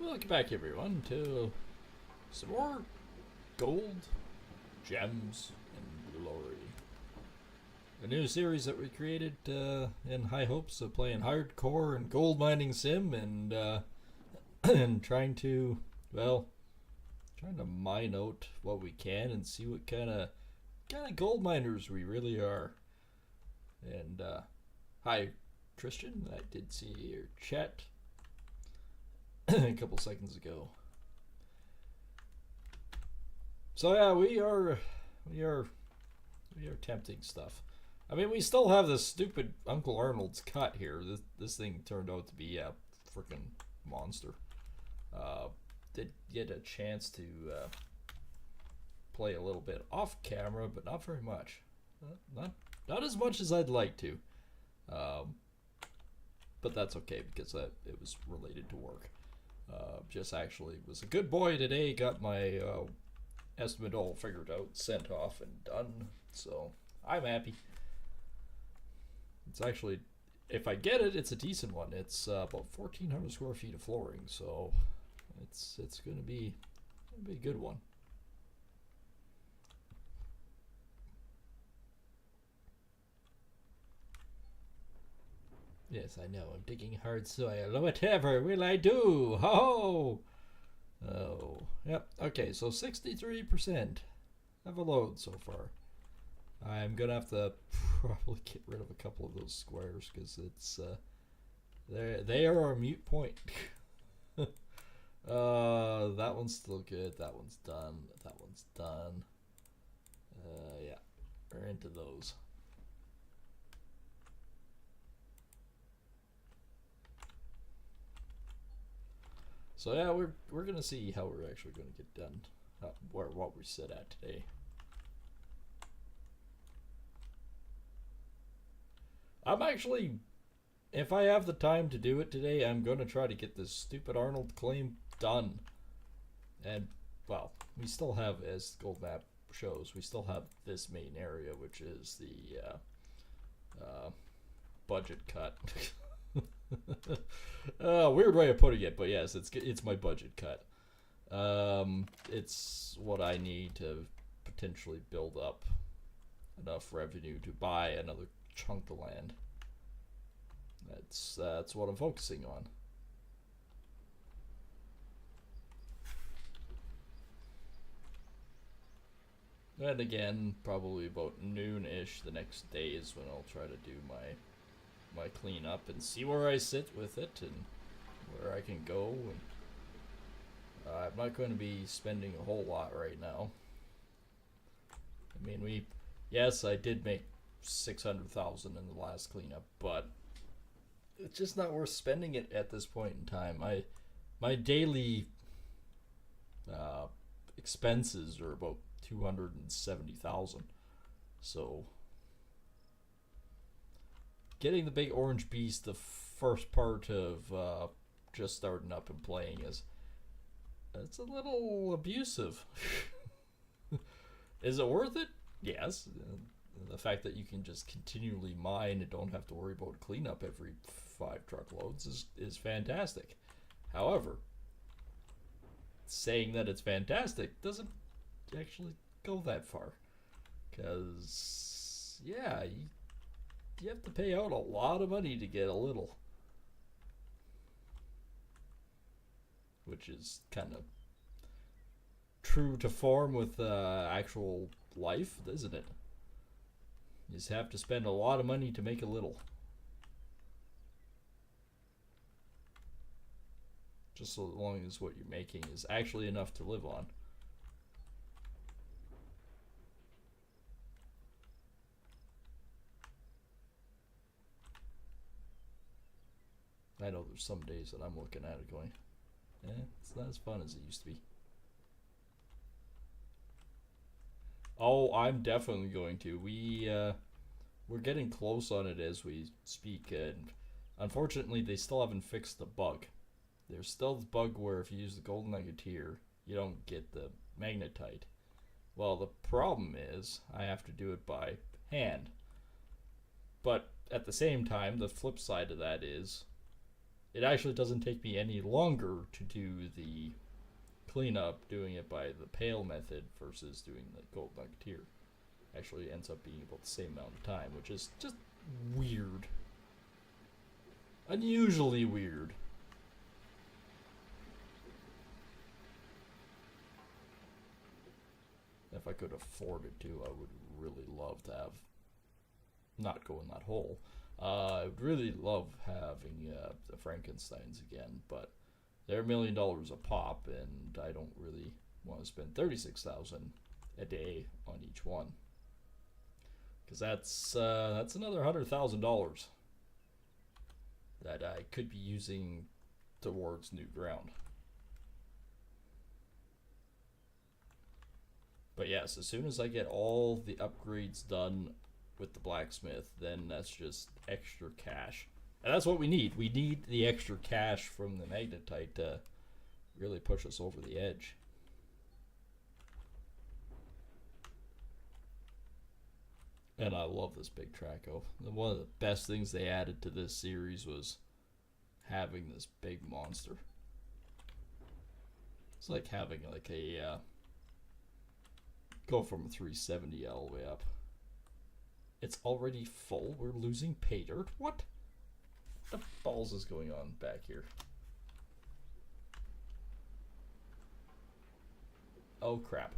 Welcome back, everyone, to some more gold, gems, and glory. A new series that we created in high hopes of playing hardcore and gold mining sim and trying to mine out what we can and see what kind of gold miners we really are. And hi, Christian. I did see your chat a couple seconds ago. So yeah, we are tempting stuff. I mean, we still have this stupid Uncle Arnold's cut here. This thing turned out to be a freaking monster. Did get a chance to play a little bit off camera, but not very much. Not as much as I'd like to. But that's okay because it was related to work. Just actually was a good boy today. Got my estimate all figured out, sent off, and done. So I'm happy. It's actually, if I get it, it's a decent one. It's about 1,400 square feet of flooring, so it's gonna be a good one. Yes, I know. I'm digging hard soil. Whatever will I do? Ho! Oh, yep. Okay, so 63% have a load so far. I'm gonna have to probably get rid of a couple of those squares because it's they are our mute point. That one's still good. That one's done. That one's done. Yeah, we're into those. So yeah, we're gonna see how we're actually gonna get done, what we sit at today. I'm actually, if I have the time to do it today, I'm gonna try to get this stupid Arnold claim done. And well, we still have, as the gold map shows, we still have this main area, which is the budget cut. Weird way of putting it, but yes, it's my budget cut. It's what I need to potentially build up enough revenue to buy another chunk of land. That's what I'm focusing on. And again, probably about noon-ish the next day is when I'll try to do my cleanup and see where I sit with it and where I can go. And I'm not going to be spending a whole lot right now. I mean, yes, I did make 600,000 in the last cleanup, but it's just not worth spending it at this point in time. My daily expenses are about 270,000, so getting the big orange beast the first part of just starting up and playing it's a little abusive. Is it worth it? Yes. The fact that you can just continually mine and don't have to worry about cleanup every 5 truckloads is fantastic. However, saying that it's fantastic doesn't actually go that far, because yeah, you have to pay out a lot of money to get a little, which is kind of true to form with actual life, isn't it? You just have to spend a lot of money to make a little. Just so long as what you're making is actually enough to live on. I know there's some days that I'm looking at it going, it's not as fun as it used to be. Oh, I'm definitely going to. We're getting close on it as we speak, and unfortunately they still haven't fixed the bug. There's still the bug where if you use the golden nugget here, you don't get the magnetite. Well, the problem is I have to do it by hand. But at the same time, the flip side of that is it actually doesn't take me any longer to do the cleanup doing it by the pail method versus doing the gold nugget. Actually ends up being about the same amount of time, which is just weird. Unusually weird. If I could afford it to, I would really love to have not go in that hole. I would really love having the Frankensteins again, but they're $1,000,000 a pop, and I don't really want to spend 36,000 a day on each one, because that's another $100,000 that I could be using towards new ground. But yes, as soon as I get all the upgrades done with the blacksmith, then that's just extra cash. And that's what we need. We need the extra cash from the magnetite to really push us over the edge. And I love this big Traco. One of the best things they added to this series was having this big monster. It's like having like a go from a 370 all the way up. It's already full. We're losing pay dirt. What the balls is going on back here? Oh crap.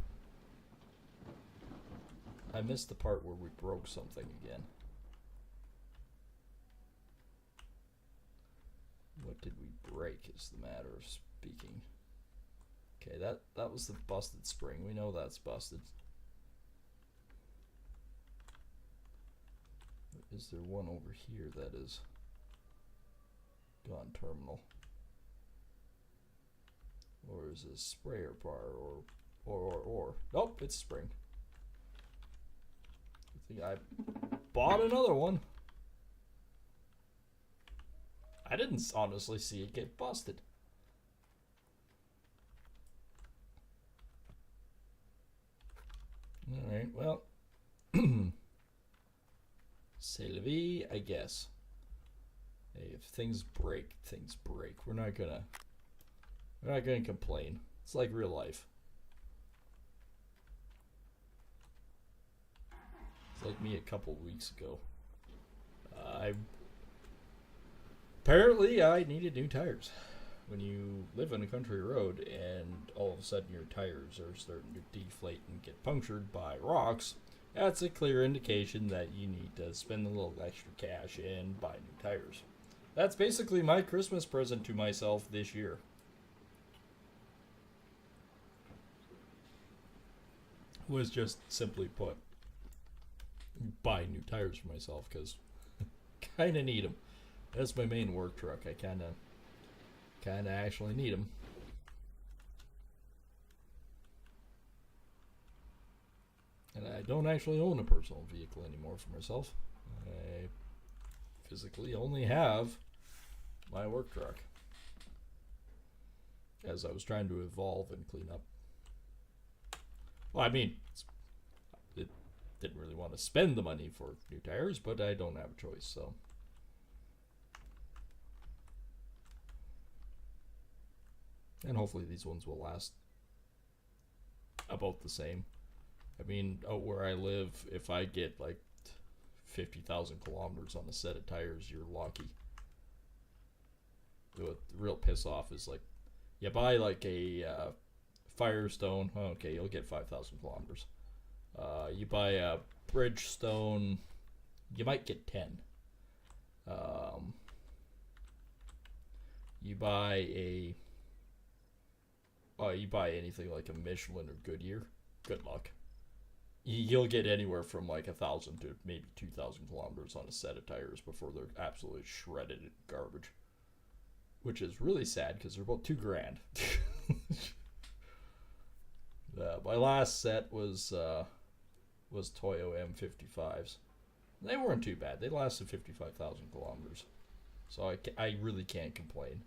I missed the part where we broke something again. What did we break is the matter of speaking. Okay, that was the busted spring. We know that's busted. Is there one over here that is gone terminal? Or is it a sprayer bar or nope, it's spring. I think I bought another one. I didn't honestly see it get busted. Alright, well. C'est la vie, I guess. Hey, if things break, things break. We're not gonna complain. It's like real life. It's like me a couple weeks ago. Apparently I needed new tires. When you live on a country road and all of a sudden your tires are starting to deflate and get punctured by rocks, that's a clear indication that you need to spend a little extra cash and buy new tires. That's basically my Christmas present to myself this year. Was just simply put, buy new tires for myself, because kind of need them. That's my main work truck. I kind of actually need them. And I don't actually own a personal vehicle anymore for myself. I physically only have my work truck, as I was trying to evolve and clean up. Well, I mean, it didn't really want to spend the money for new tires, but I don't have a choice, so. And hopefully these ones will last about the same. I mean, out where I live, if I get like 50,000 kilometers on a set of tires, you're lucky. The real piss off is like, you buy like a Firestone, okay, you'll get 5,000 kilometers. You buy a Bridgestone, you might get 10. You buy anything like a Michelin or Goodyear, good luck. You'll get anywhere from like 1,000 to maybe 2,000 kilometers on a set of tires before they're absolutely shredded garbage, which is really sad because they're about $2,000. My last set was Toyo M55s. They weren't too bad. They lasted 55,000 kilometers, so I really can't complain.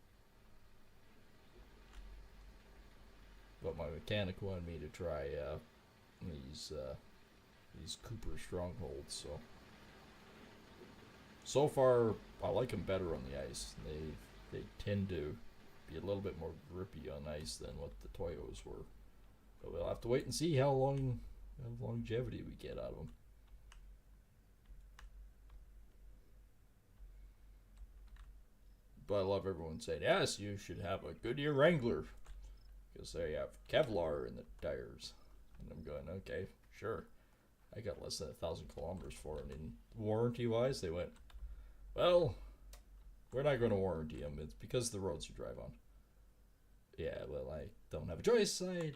But my mechanic wanted me to try these Cooper Strongholds, so far I like them better on the ice. they tend to be a little bit more grippy on ice than what the Toyos were. But we'll have to wait and see how longevity we get out of them. But I love everyone saying, yes, you should have a Goodyear Wrangler because they have Kevlar in the tires. And I'm going, okay, sure. I got less than 1,000 kilometers for it. And warranty-wise, they went, well, we're not going to warranty them. It's because of the roads you drive on. Yeah, well, I don't have a choice. I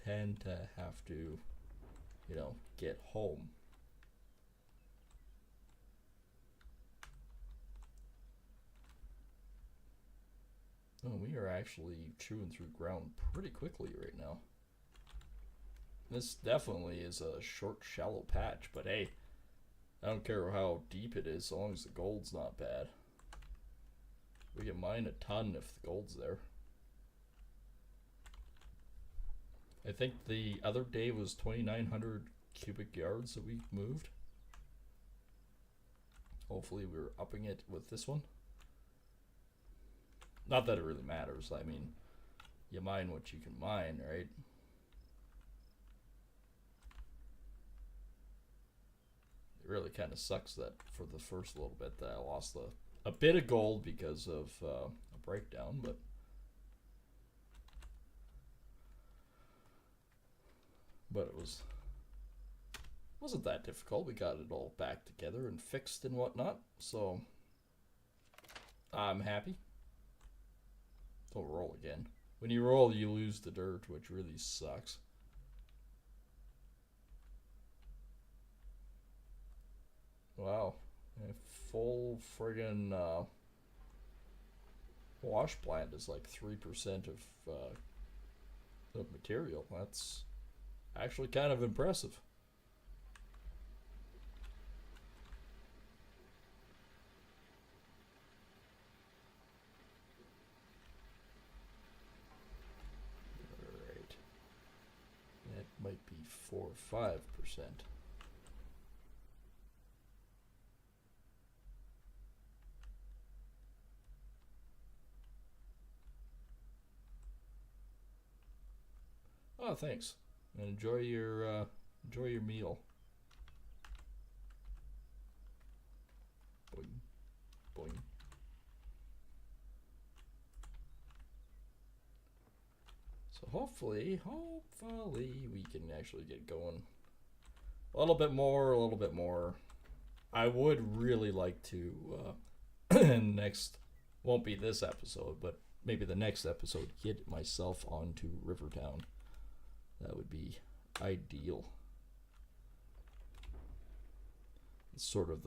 tend to have to, get home. Oh, we are actually chewing through ground pretty quickly right now. This definitely is a short, shallow patch, but hey, I don't care how deep it is, so long as the gold's not bad. We can mine a ton if the gold's there. I think the other day was 2,900 cubic yards that we moved. Hopefully we're upping it with this one. Not that it really matters. I mean, you mine what you can mine, right? It really kind of sucks that for the first little bit that I lost a bit of gold because of a breakdown, but it wasn't that difficult. We got it all back together and fixed and whatnot, so I'm happy. Don't roll again. When you roll, you lose the dirt, which really sucks. Wow. A full friggin' wash plant is like 3% of the material. That's actually kind of impressive. Might be 4 or 5%. Oh, thanks. And enjoy your meal. Boing, boing. So hopefully we can actually get going a little bit more. I would really like to, next, won't be this episode, but maybe the next episode, get myself onto Rivertown. That would be ideal. It's sort of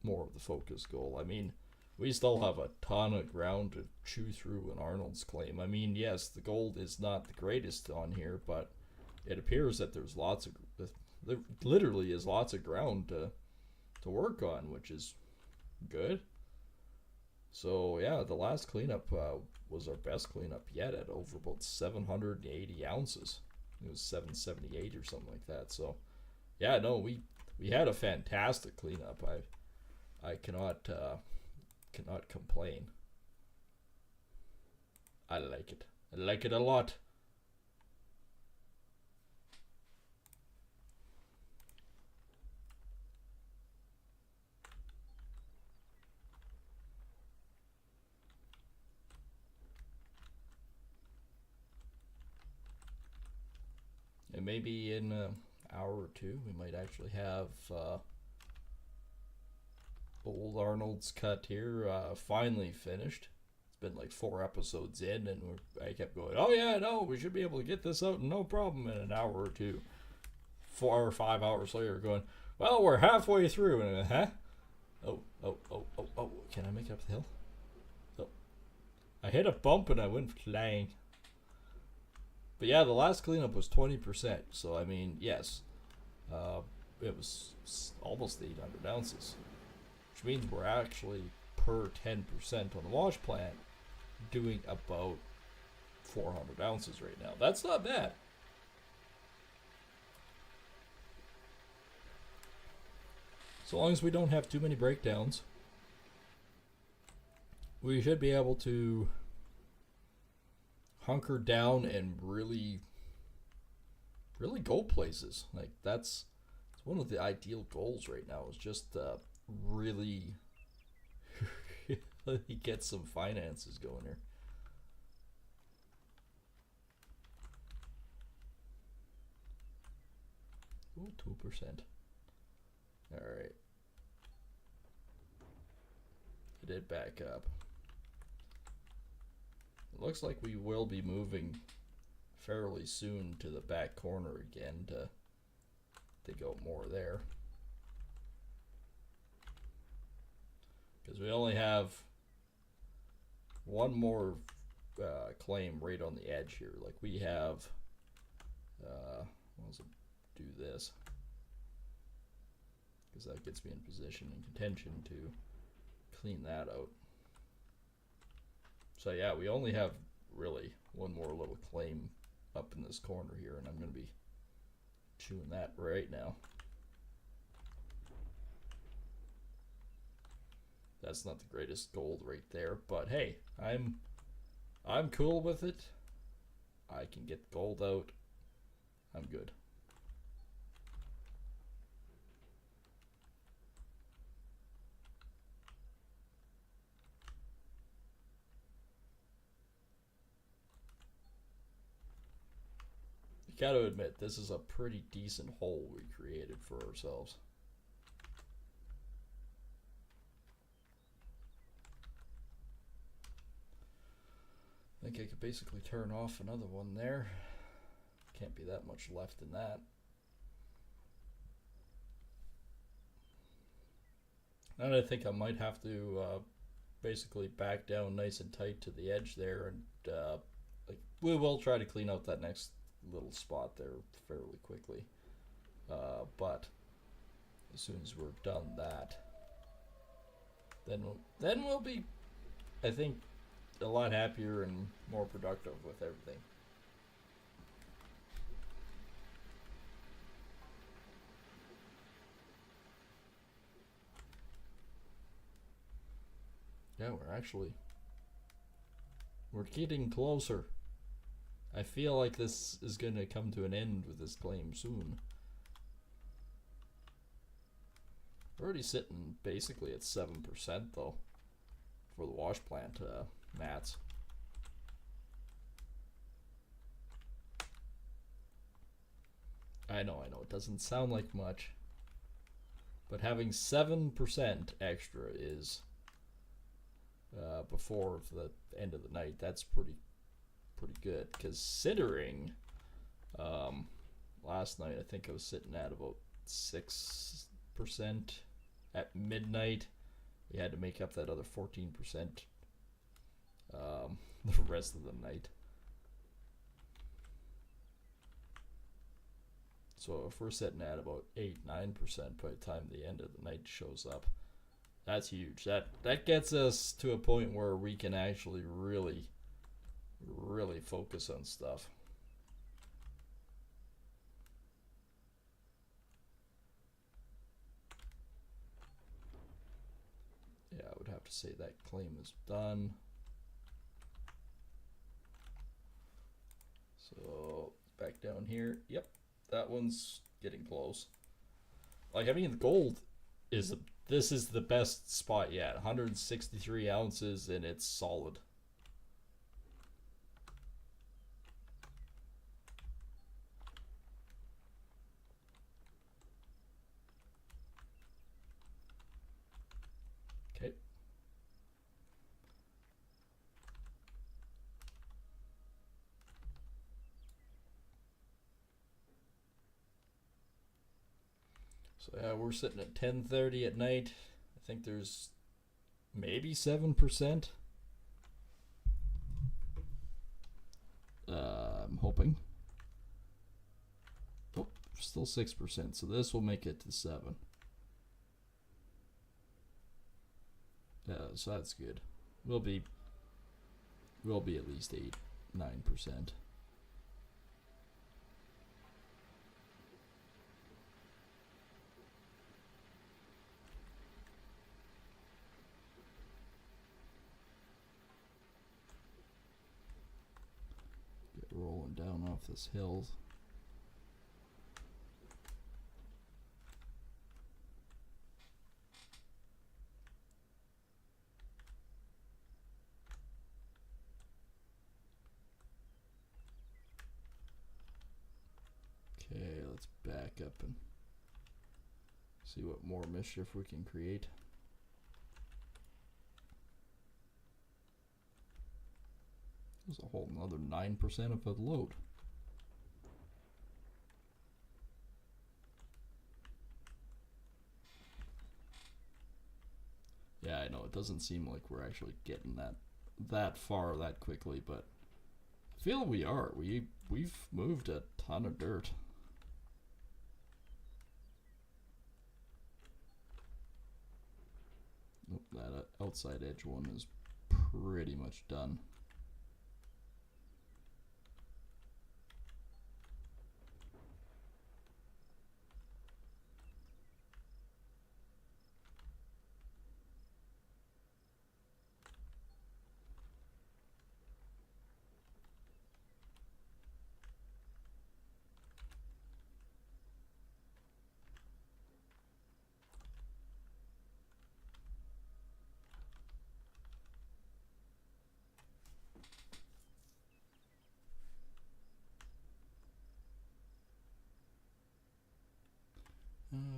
more of the focus goal. I mean, we still have a ton of ground to chew through in Arnold's claim. I mean, yes, the gold is not the greatest on here, but it appears that there literally is lots of ground to work on, which is good. So yeah, the last cleanup was our best cleanup yet at over about 780 ounces. It was 778 or something like that. So yeah, no, we had a fantastic cleanup. I cannot complain. I like it. I like it a lot. And maybe in an hour or two, we might actually have old Arnold's cut here finally finished. It's been like 4 episodes in, and I kept going, oh yeah, no, we should be able to get this out no problem in an hour or two. 4 or 5 hours later, going, well, we're halfway through, and huh? Oh, can I make it up the hill? Oh, I hit a bump and I went flying. But yeah, the last cleanup was 20%. So, I mean, yes. It was almost 800 ounces. Which means we're actually, per 10% on the wash plant, doing about 400 ounces right now. That's not bad. So long as we don't have too many breakdowns. we should be able to hunker down and really, really go places. Like that's one of the ideal goals right now. Is just really, really get some finances going here. Ooh, 2%. All right. It did back up. It looks like we will be moving fairly soon to the back corner again to go more there. Because we only have one more claim right on the edge here. Like we have, let's do this. Because that gets me in position and contention to clean that out. So yeah, we only have really one more little claim up in this corner here, and I'm going to be chewing that right now. That's not the greatest gold right there, but hey, I'm cool with it. I can get gold out. I'm good. You gotta admit, this is a pretty decent hole we created for ourselves. I think I could basically turn off another one there. Can't be that much left in that. And I think I might have to basically back down nice and tight to the edge there, and like we will try to clean out that next little spot there fairly quickly. But as soon as we're done that, then we'll be, I think, a lot happier and more productive with everything. Yeah, we're getting closer. I feel like this is going to come to an end with this claim soon. We're already sitting basically at 7% though for the wash plant mats. I know, it doesn't sound like much, but having 7% extra is before the end of the night. That's pretty good, considering last night I think I was sitting at about 6% at midnight. We had to make up that other 14% the rest of the night. So if we're sitting at about 8-9% by the time the end of the night shows up, that's huge. That gets us to a point where we can actually really focus on stuff. Yeah, I would have to say that claim is done. So back down here. Yep, that one's getting close. Like, I mean, the gold is this is the best spot yet. 163 ounces and it's solid. Okay. So yeah, we're sitting at 10:30 at night. I think there's maybe 7%. I'm hoping. Oh, still 6%. So this will make it to 7. So that's good. We'll be at least 8-9%. off this hill. Okay, let's back up and see what more mischief we can create. There's a whole another 9% of a load. Yeah, I know it doesn't seem like we're actually getting that far that quickly, but I feel we are. We've moved a ton of dirt. Nope, that outside edge one is pretty much done.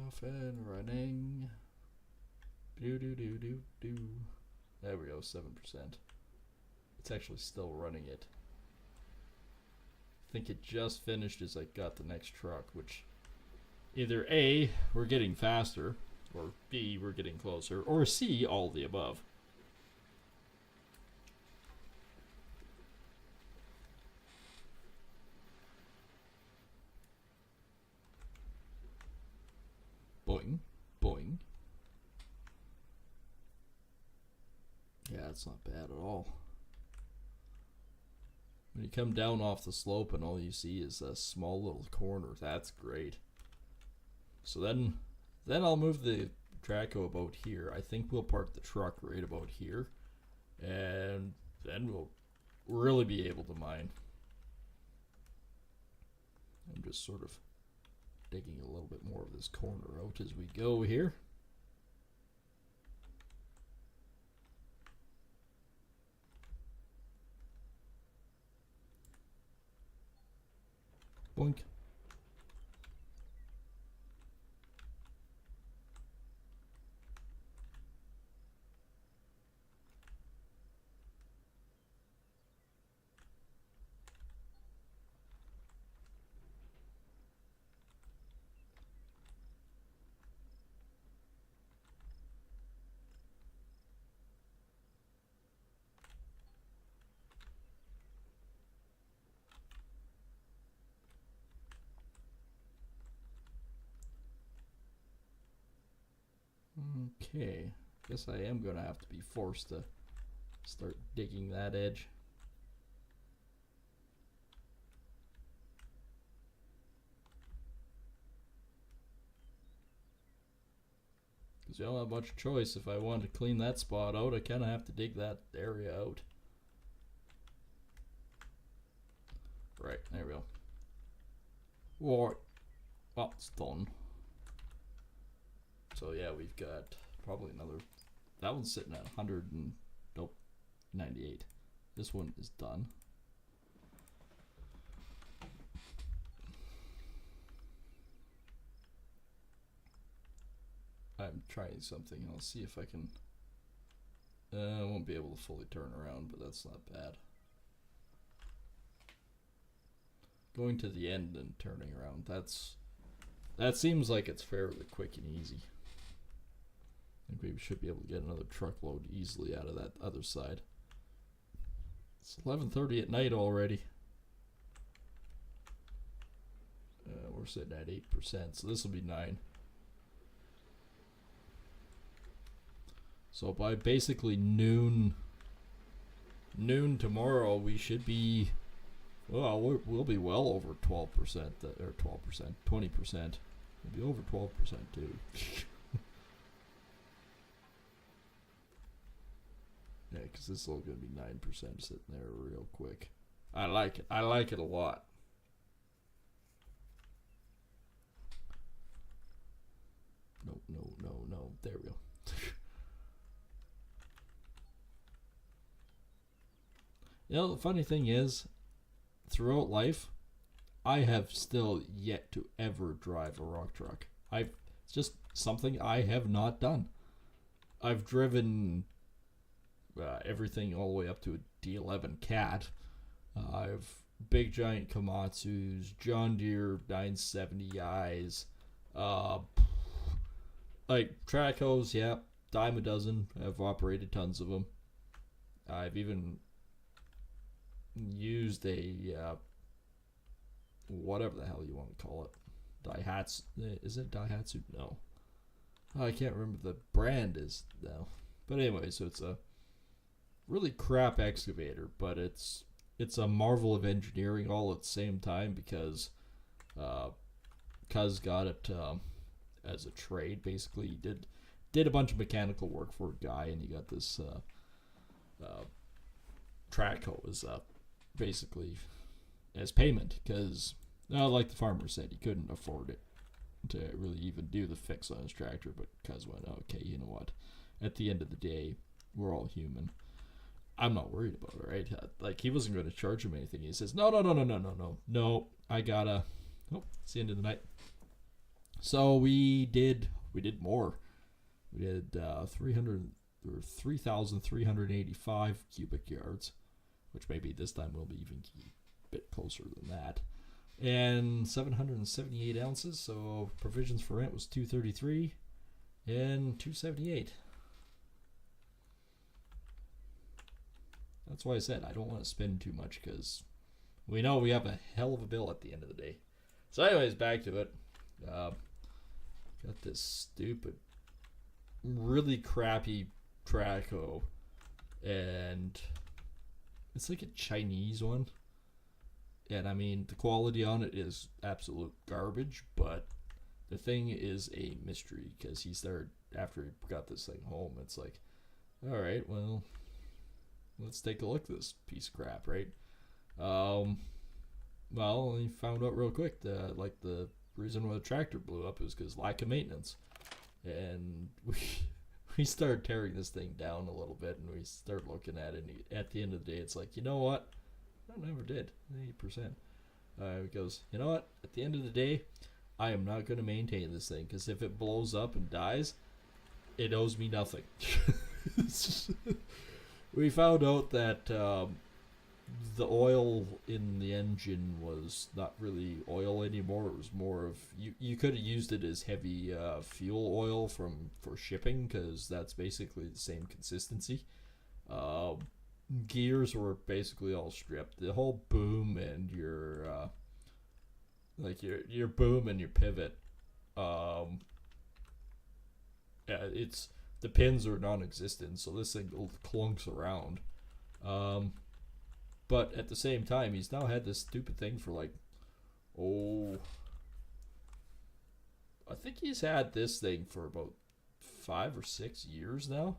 Off and running. Do do do do do. There we go, 7%. It's actually still running it. I think it just finished as I got the next truck, which either A, we're getting faster, or B, we're getting closer, or C, all the above. Boing, boing. Yeah, it's not bad at all. When you come down off the slope and all you see is a small little corner, that's great. So then I'll move the Traco about here. I think we'll park the truck right about here, and then we'll really be able to mine. I'm just sort of digging a little bit more of this corner out as we go here. Boink. Okay, guess I am gonna have to be forced to start digging that edge. Because you don't have much choice. If I want to clean that spot out, I kind of have to dig that area out. Right, there we go. What? Well, it's done. So yeah, we've got probably another. That one's sitting at 100 and nope, 98. This one is done. I'm trying something. I'll see if I can. I won't be able to fully turn around, but that's not bad. Going to the end and turning around. That seems like it's fairly quick and easy. I think we should be able to get another truckload easily out of that other side. It's 11:30 at night already. We're sitting at 8%, so this will be 9. So by basically noon tomorrow, we should be, well, we'll be well over 12%, or 12%, 20%. We'll be over 12% too. Yeah, because this is all going to be 9% sitting there real quick. I like it. I like it a lot. The funny thing is, throughout life, I have still yet to ever drive a rock truck. It's just something I have not done. I've driven everything all the way up to a D11 Cat. I've big giant Komatsu's, John Deere 970i's, uh, like Tracos, yeah, dime a dozen. I've operated tons of them. I've even used a whatever the hell you want to call it. Daihatsu. Is it Daihatsu? No. I can't remember the brand is now. But anyway, so it's a really crap excavator, but it's a marvel of engineering all at the same time because Cuz got it as a trade. Basically, he did a bunch of mechanical work for a guy, and he got this Traco as basically as payment because, like the farmer said, he couldn't afford it to really even do the fix on his tractor. But Cuz went, okay, you know what? At the end of the day, we're all human. I'm not worried about it, right? Like, he wasn't going to charge him anything. He says, no, I gotta. Oh, it's the end of the night. So we did more. We did 3,385 cubic yards, which maybe this time will be even a bit closer than that. And 778 ounces. So provisions for rent was 233 and 278. That's why I said I don't want to spend too much because we know we have a hell of a bill at the end of the day. So anyways, back to it. Got this stupid, really crappy Traco, and it's like a Chinese one. And I mean, the quality on it is absolute garbage, but the thing is a mystery because he started, after he got this thing home, it's like, all right, well, let's take a look at this piece of crap, right? Well, he found out real quick that, like, the reason why the tractor blew up is because lack of maintenance. And we started tearing this thing down a little bit, and we started looking at it, and at the end of the day, it's like, you know what? I never did. 80%. He goes, you know what? At the end of the day, I am not going to maintain this thing, because if it blows up and dies, it owes me nothing. We found out that the oil in the engine was not really oil anymore. It was more of, you could have used it as heavy fuel oil for shipping, because that's basically the same consistency. Gears were basically all stripped. The whole boom and your boom and your pivot, it's, the pins are non-existent, so this thing clunks around. But at the same time, he's now had this stupid thing for like, I think he's had this thing for about 5 or 6 years now.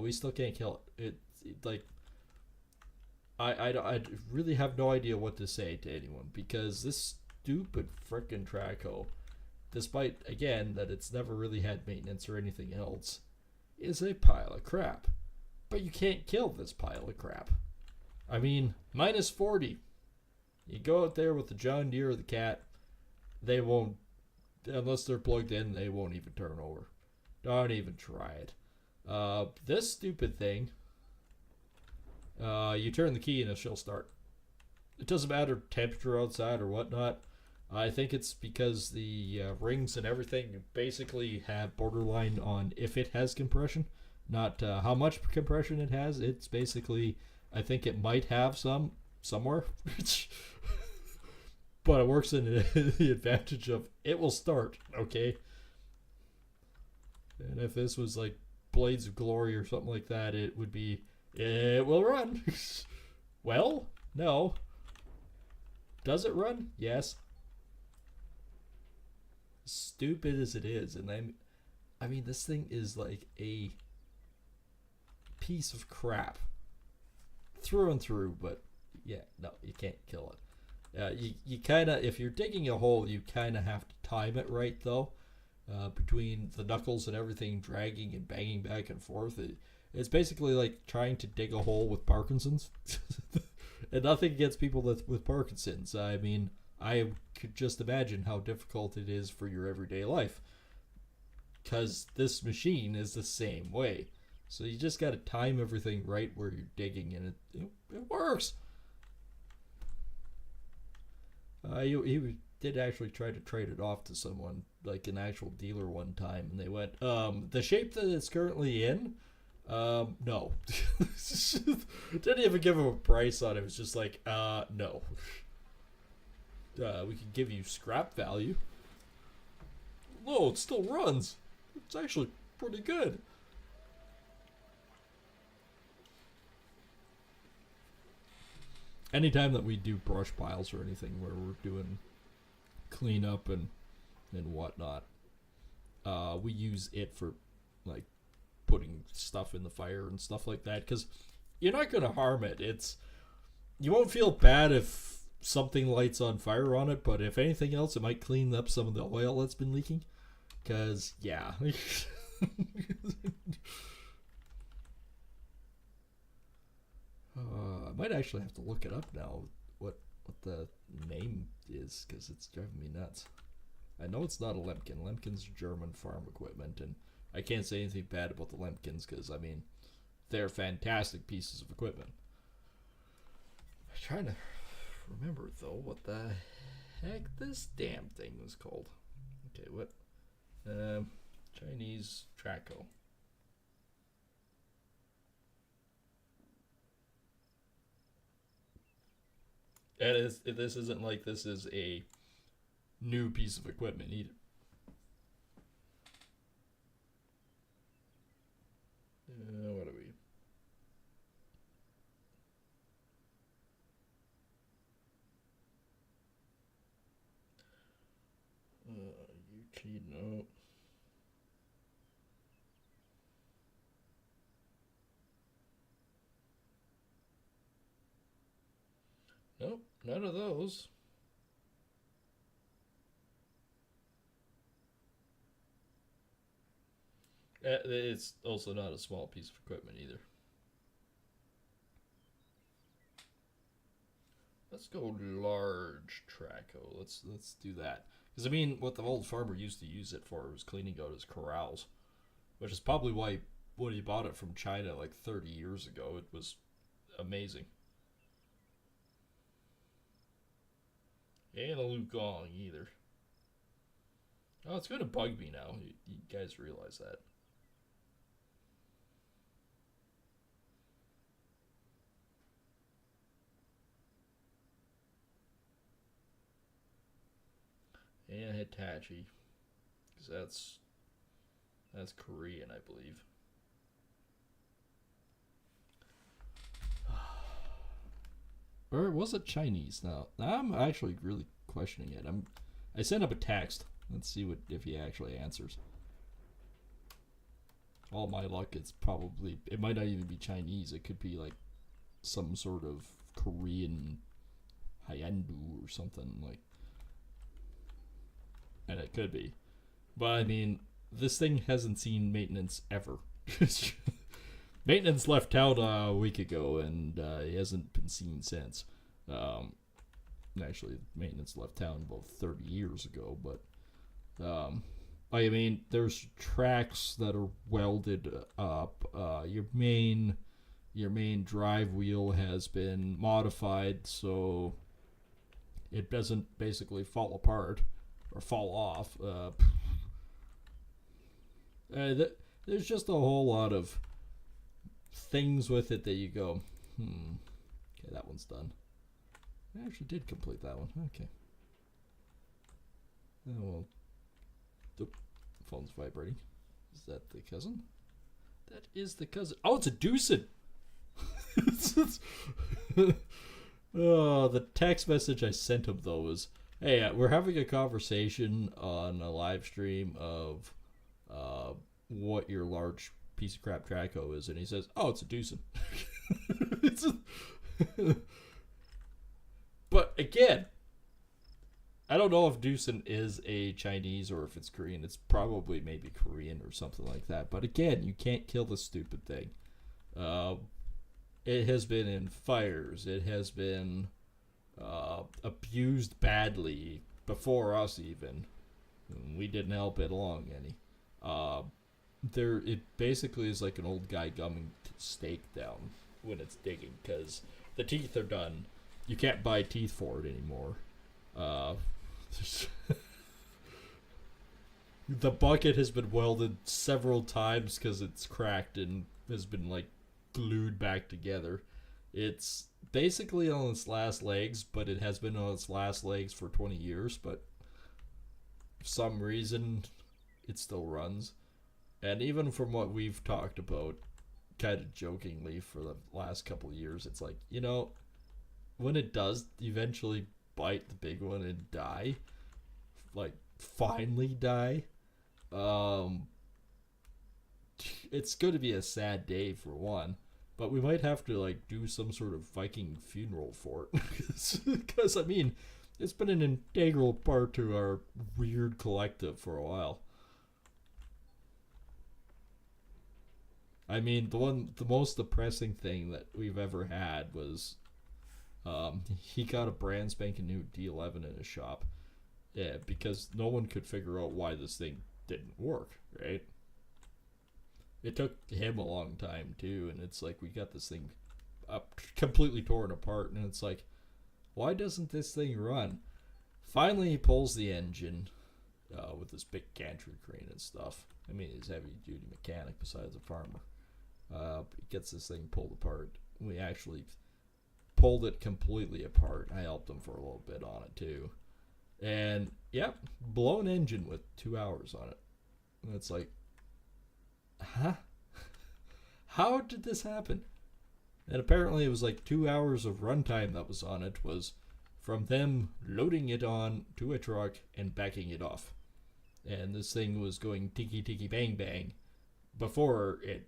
We still can't kill it. It like, I really have no idea what to say to anyone, because this stupid frickin' Traco, despite, again, that it's never really had maintenance or anything else, is a pile of crap. But you can't kill this pile of crap. I mean, minus 40. You go out there with the John Deere or the Cat, they won't, unless they're plugged in, they won't even turn over. Don't even try it. This stupid thing, you turn the key and she'll start. It doesn't matter temperature outside or whatnot. I think it's because the rings and everything basically have borderline on if it has compression, not how much compression it has. It's basically, I think it might have some somewhere, but it works in the advantage of it will start, okay? And if this was like Blades of Glory or something like that, it would be, it will run. Well, no. Does it run? Yes. Stupid as it is, and I mean, this thing is like a piece of crap through and through. But yeah, no, you can't kill it. You kind of, if you're digging a hole, you kind of have to time it right though. Between the knuckles and everything dragging and banging back and forth, It's basically like trying to dig a hole with Parkinson's. And nothing against people with Parkinson's. I mean, I could just imagine how difficult it is for your everyday life. Because this machine is the same way. So you just got to time everything right where you're digging, and it works. He did actually try to trade it off to someone, like an actual dealer one time, and they went, the shape that it's currently in, no. Didn't even give him a price on it. It was just like, no. We could give you scrap value. No, it still runs. It's actually pretty good. Anytime that we do brush piles or anything where we're doing cleanup and whatnot, we use it for like putting stuff in the fire and stuff like that, because you're not going to harm it. You won't feel bad if something lights on fire on it, but if anything else, it might clean up some of the oil that's been leaking. Because, yeah. I might actually have to look it up now, what the name is, because it's driving me nuts. I know it's not a Lemken. Lemken's German farm equipment, and I can't say anything bad about the Lemkens, because, I mean, they're fantastic pieces of equipment. I'm trying to remember, though, what the heck this damn thing was called. Okay, what? Chinese Traco. And this isn't like this is a new piece of equipment either. What are we? UT, no. Nope, none of those. It's also not a small piece of equipment either. Let's go large Traco. Let's do that. Because I mean, what the old farmer used to use it for was cleaning out his corrals, which is probably why when he bought it from China like 30 years ago, it was amazing. And a Lugong either. Oh, it's going to bug me now. You guys realize that. And Hitachi, because that's Korean, I believe. Or was it Chinese? Now I'm actually really questioning it. I sent up a text. Let's see if he actually answers. All my luck, it might not even be Chinese. It could be like some sort of Korean Hyandu or something like. And it could be. But I mean, this thing hasn't seen maintenance ever. Maintenance left town a week ago, and he hasn't been seen since. Actually, maintenance left town about 30 years ago, but I mean, there's tracks that are welded up. Your main drive wheel has been modified so it doesn't basically fall apart or fall off. There's just a whole lot of things with it that you go, okay, that one's done. I actually did complete that one. Okay. Oh, well. Oop, phone's vibrating. Is that the cousin? That is the cousin. Oh, it's a Doosan! Oh, the text message I sent him, though, was, hey, we're having a conversation on a live stream of what your large piece of crap Traco is, and he says, oh, it's a Doosan. But again, I don't know if Doosan is a Chinese or if it's Korean. It's probably maybe Korean or something like that. But again, you can't kill this stupid thing. Uh, it has been in fires. It has been abused badly before us even. We didn't help it along any. Uh, it basically is like an old guy gumming steak down when it's digging because the teeth are done. You can't buy teeth for it anymore. Uh, the bucket has been welded several times because it's cracked and has been like glued back together. It's basically on its last legs, but it has been on its last legs for 20 years. But for some reason, it still runs. And even from what we've talked about, kind of jokingly for the last couple of years, it's like, when it does eventually bite the big one and die, like finally die, it's going to be a sad day for one. But we might have to like do some sort of Viking funeral for it, because I mean, it's been an integral part to our weird collective for a while. I mean, the most depressing thing that we've ever had was, he got a brand spanking new D11 in his shop, yeah, because no one could figure out why this thing didn't work, right? It took him a long time too, and it's like we got this thing up completely torn apart, and it's like, why doesn't this thing run? Finally, he pulls the engine with this big gantry crane and stuff. I mean, he's a heavy duty mechanic besides a farmer. He gets this thing pulled apart. We actually pulled it completely apart. I helped him for a little bit on it too. And yep, blown engine with 2 hours on it. And it's like, huh? How did this happen? And apparently it was like 2 hours of runtime that was on it was from them loading it on to a truck and backing it off. And this thing was going tiki tiki bang bang before it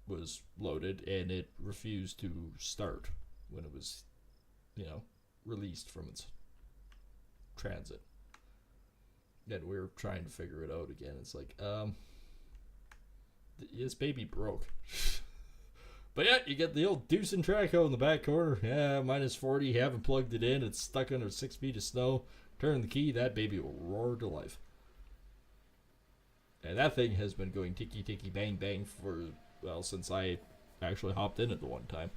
was loaded, and it refused to start when it was, released from its transit. And we were trying to figure it out again. It's like, this baby broke. But yeah, you get the old deuce and Traco in the back corner. Yeah, minus 40, haven't plugged it in. It's stuck under 6 feet of snow. Turn the key, that baby will roar to life. And that thing has been going tiki tiki bang bang for, since I actually hopped in it the one time.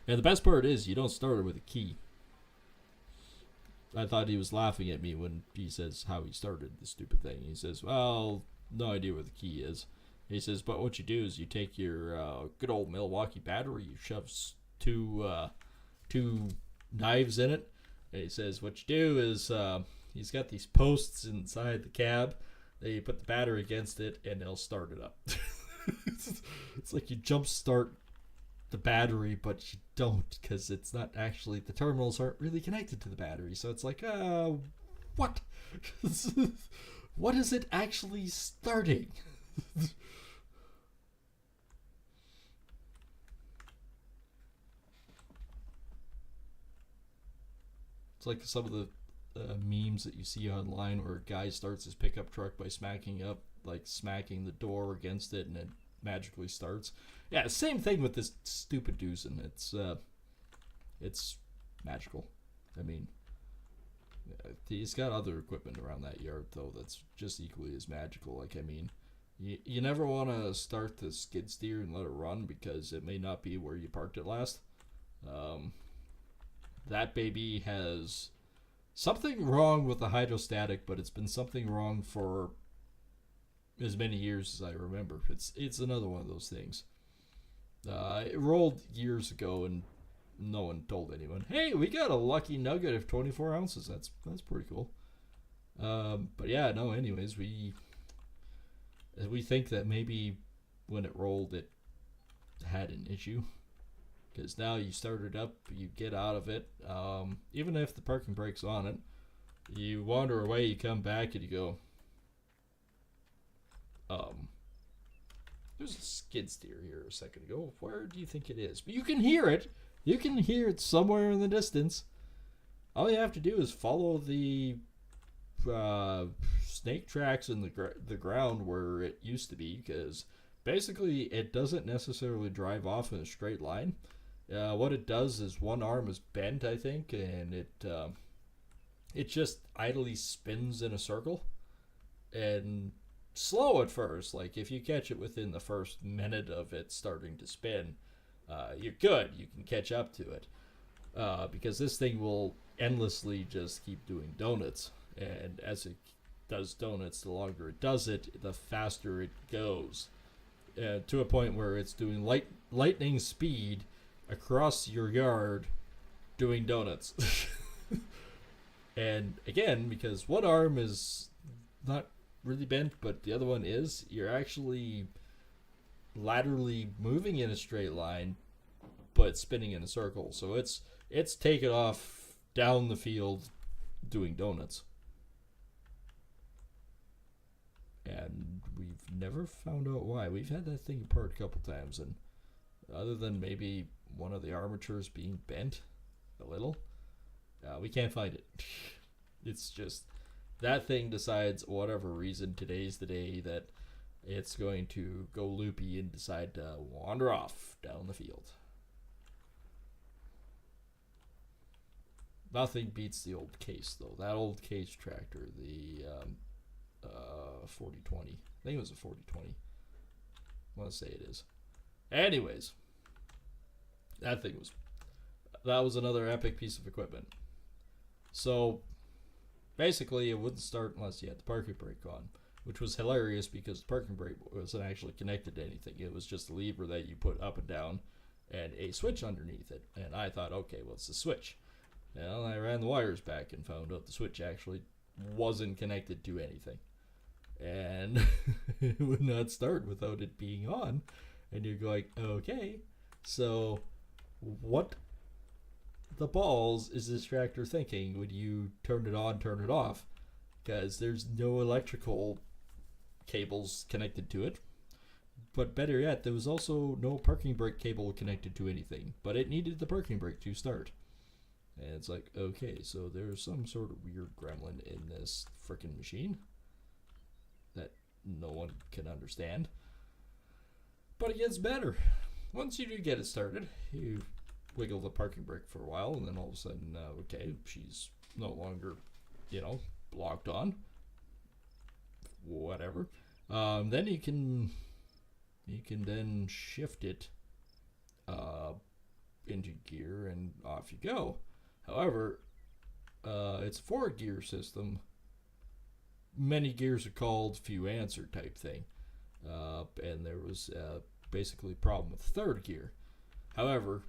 And the best part is, you don't start it with a key. I thought he was laughing at me when he says how he started the stupid thing. He says, well, no idea where the key is. He says, but what you do is you take your good old Milwaukee battery, you shove two knives in it, and he says, what you do is, he's got these posts inside the cab, then you put the battery against it, and it'll start it up. It's like you jump start the battery, but you don't, because it's not actually, the terminals aren't really connected to the battery, so it's like, what? What is it actually starting? It's like some of the memes that you see online where a guy starts his pickup truck by smacking the door against it, and it magically starts. Yeah, same thing with this stupid Doosan. It's magical. I mean, he's got other equipment around that yard though that's just equally as magical. Like, I mean, you never want to start the skid steer and let it run because it may not be where you parked it last. That baby has something wrong with the hydrostatic, but it's been something wrong for as many years as I remember. It's another one of those things. It rolled years ago, and no one told anyone. Hey, we got a lucky nugget of 24 ounces. That's pretty cool. But yeah, no. Anyways, we think that maybe when it rolled, it had an issue. Because now you start it up, you get out of it. Even if the parking brake's on it, you wander away, you come back, and you go, there's a skid steer here a second ago. Where do you think it is? But you can hear it. You can hear it somewhere in the distance. All you have to do is follow the snake tracks in the ground where it used to be, because basically, it doesn't necessarily drive off in a straight line. What it does is one arm is bent, I think, and it just idly spins in a circle and slow at first. Like if you catch it within the first minute of it starting to spin, you're good. You can catch up to it because this thing will endlessly just keep doing donuts, and as it does donuts, the longer it does it, the faster it goes. To a point where it's doing lightning speed across your yard doing donuts. And again, because one arm is not really bent, but the other one is, you're actually laterally moving in a straight line, but spinning in a circle. So it's taken off down the field doing donuts. And we've never found out why. We've had that thing apart a couple times, and other than maybe one of the armatures being bent a little, we can't find it. It's just that thing decides, whatever reason, today's the day that it's going to go loopy and decide to wander off down the field. Nothing beats the old Case, though. That old Case tractor, the 4020. I think it was a 4020. I want to say it is. Anyways, that was another epic piece of equipment. So basically, it wouldn't start unless you had the parking brake on, which was hilarious because the parking brake wasn't actually connected to anything. It was just a lever that you put up and down and a switch underneath it. And I thought, okay, well, it's the switch. Well, I ran the wires back and found out the switch actually wasn't connected to anything. And it would not start without it being on. And you're going, okay, so what the balls is this tractor thinking when you turn it on, turn it off? Because there's no electrical cables connected to it. But better yet, there was also no parking brake cable connected to anything. But it needed the parking brake to start. And it's like, okay, so there's some sort of weird gremlin in this freaking machine that no one can understand. But it gets better. Once you do get it started, you wiggle the parking brake for a while, and then all of a sudden, okay, she's no longer, locked on. Whatever. Then you can then shift it into gear, and off you go. However, it's a 4-gear system. Many gears are called, few answer type thing. And there was basically a problem with third gear. However,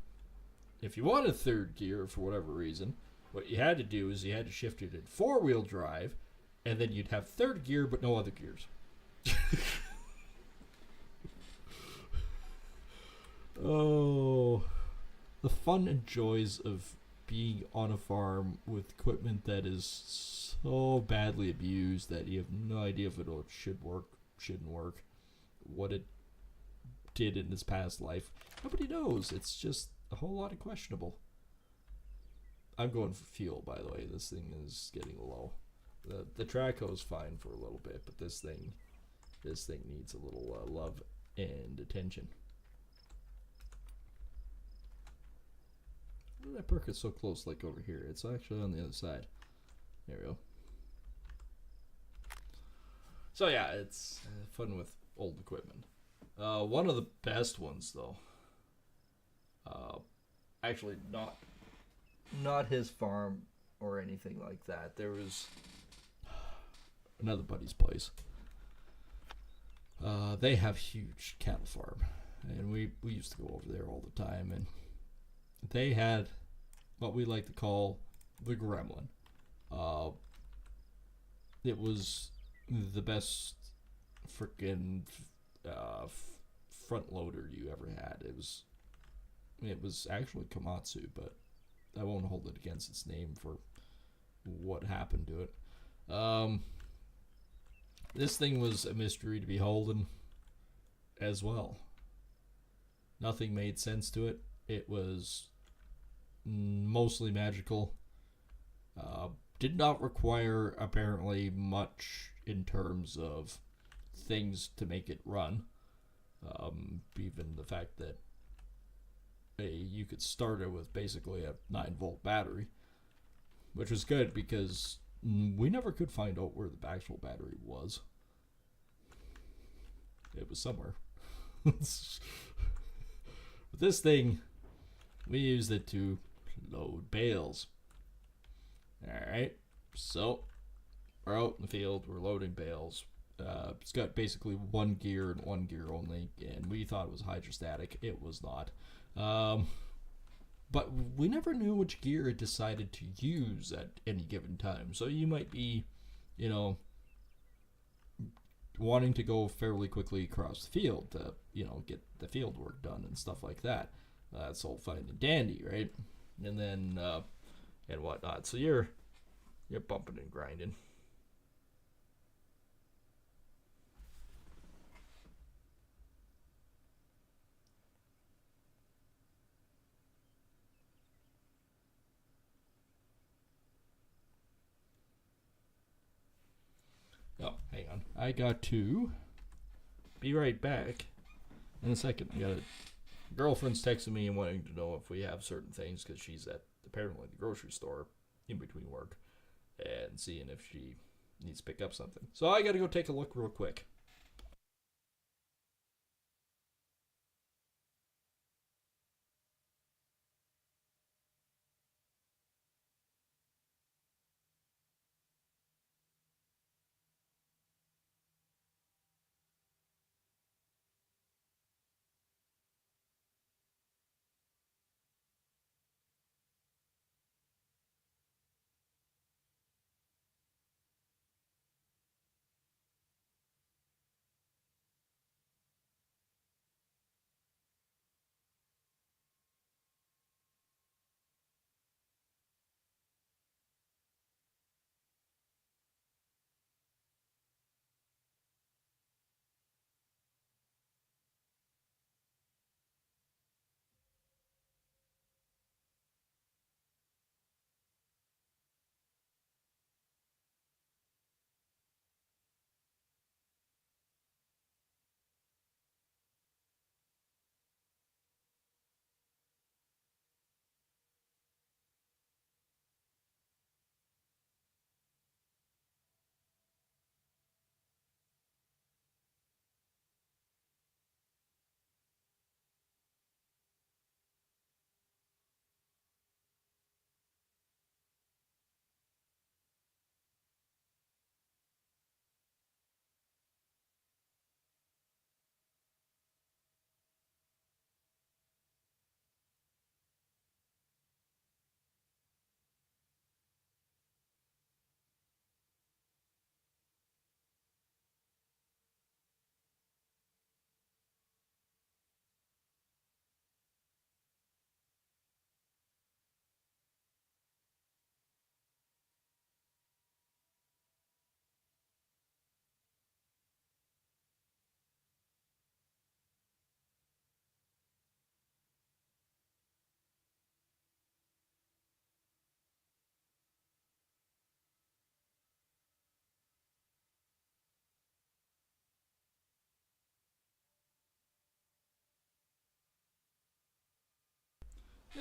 if you wanted third gear for whatever reason, what you had to do is you had to shift it in 4-wheel drive, and then you'd have third gear but no other gears. Oh, the fun and joys of being on a farm with equipment that is so badly abused that you have no idea if it should work, shouldn't work, what it did in its past life. Nobody knows. It's just a whole lot of questionable. I'm going for fuel, by the way. This thing is getting low. The Traco's fine for a little bit, but this thing needs a little love and attention. Why did I park it so close, like over here? It's actually on the other side. There we go. So yeah, it's fun with old equipment. One of the best ones, though. Actually, not his farm or anything like that. There was another buddy's place. They have huge cattle farm, and we used to go over there all the time, and they had what we like to call the gremlin. It was the best freaking front loader you ever had. It was actually Komatsu, but I won't hold it against its name for what happened to it. This thing was a mystery to beholden as well. Nothing made sense to it. It was mostly magical. Did not require apparently much in terms of things to make it run. Even the fact that you could start it with basically a 9-volt battery, which was good because we never could find out where the actual battery was. It was somewhere. But this thing, we used it to load bales. Alright, so we're out in the field, we're loading bales. It's got basically one gear and one gear only, and we thought it was hydrostatic. It was not. But we never knew which gear it decided to use at any given time. So you might be, you know, wanting to go fairly quickly across the field to, get the field work done and stuff like that. That's all fine and dandy, right? And then and whatnot. So you're bumping and grinding. Oh, hang on. I got to be right back in a second. I got a girlfriend's texting me and wanting to know if we have certain things because she's at apparently the grocery store in between work and seeing if she needs to pick up something. So I got to go take a look real quick.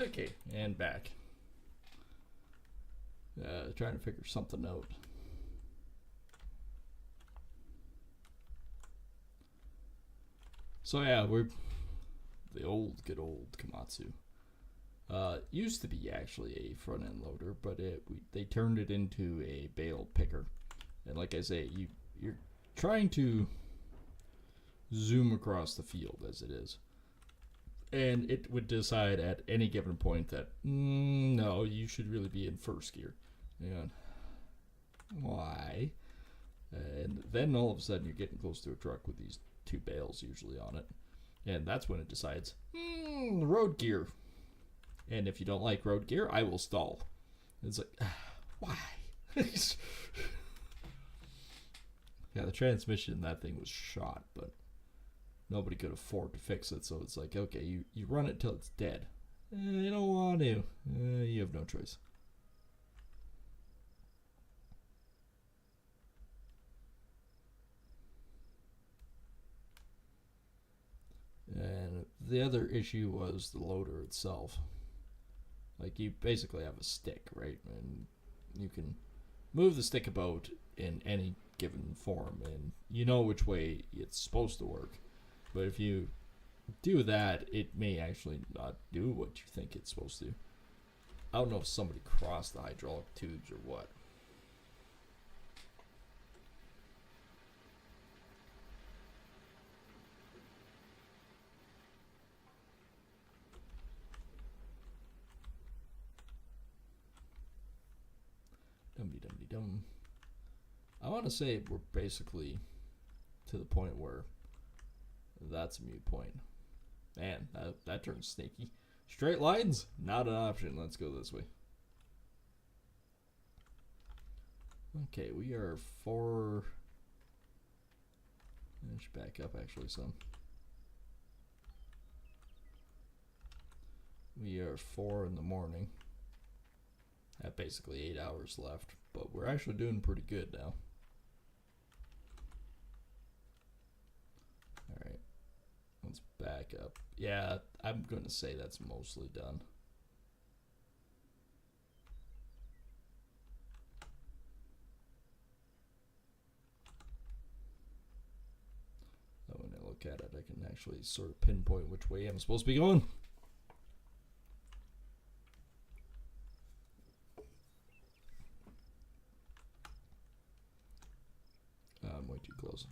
Okay, and back. Trying to figure something out. So yeah, we're the good old Komatsu. Used to be actually a front end loader, but they turned it into a bale picker. And like I say, you're trying to zoom across the field as it is. And it would decide at any given point that, no, you should really be in first gear. And why? And then all of a sudden you're getting close to a truck with these two bales usually on it. And that's when it decides, road gear. And if you don't like road gear, I will stall. And it's like, why? Yeah, the transmission in that thing was shot, but nobody could afford to fix it. So it's like, okay, you run it till it's dead. You don't want to. You have no choice. the other issue was the loader itself. Like, you basically have a stick, right? And you can move the stick about in any given form, and you know which way it's supposed to work. But if you do that, it may actually not do what you think it's supposed to. I don't know if somebody crossed the hydraulic tubes or what. Dum-de-dum-de-dum. I want to say we're basically to the point where that's a mute point. Man, that turns sneaky. Straight lines? Not an option. Let's go this way. Okay, we are 4... I should back up actually some. We are 4 in the morning. Have basically 8 hours left, but we're actually doing pretty good now. Alright, let's back up. Yeah, I'm going to say that's mostly done. So when I look at it, I can actually sort of pinpoint which way I'm supposed to be going. I'm way too close.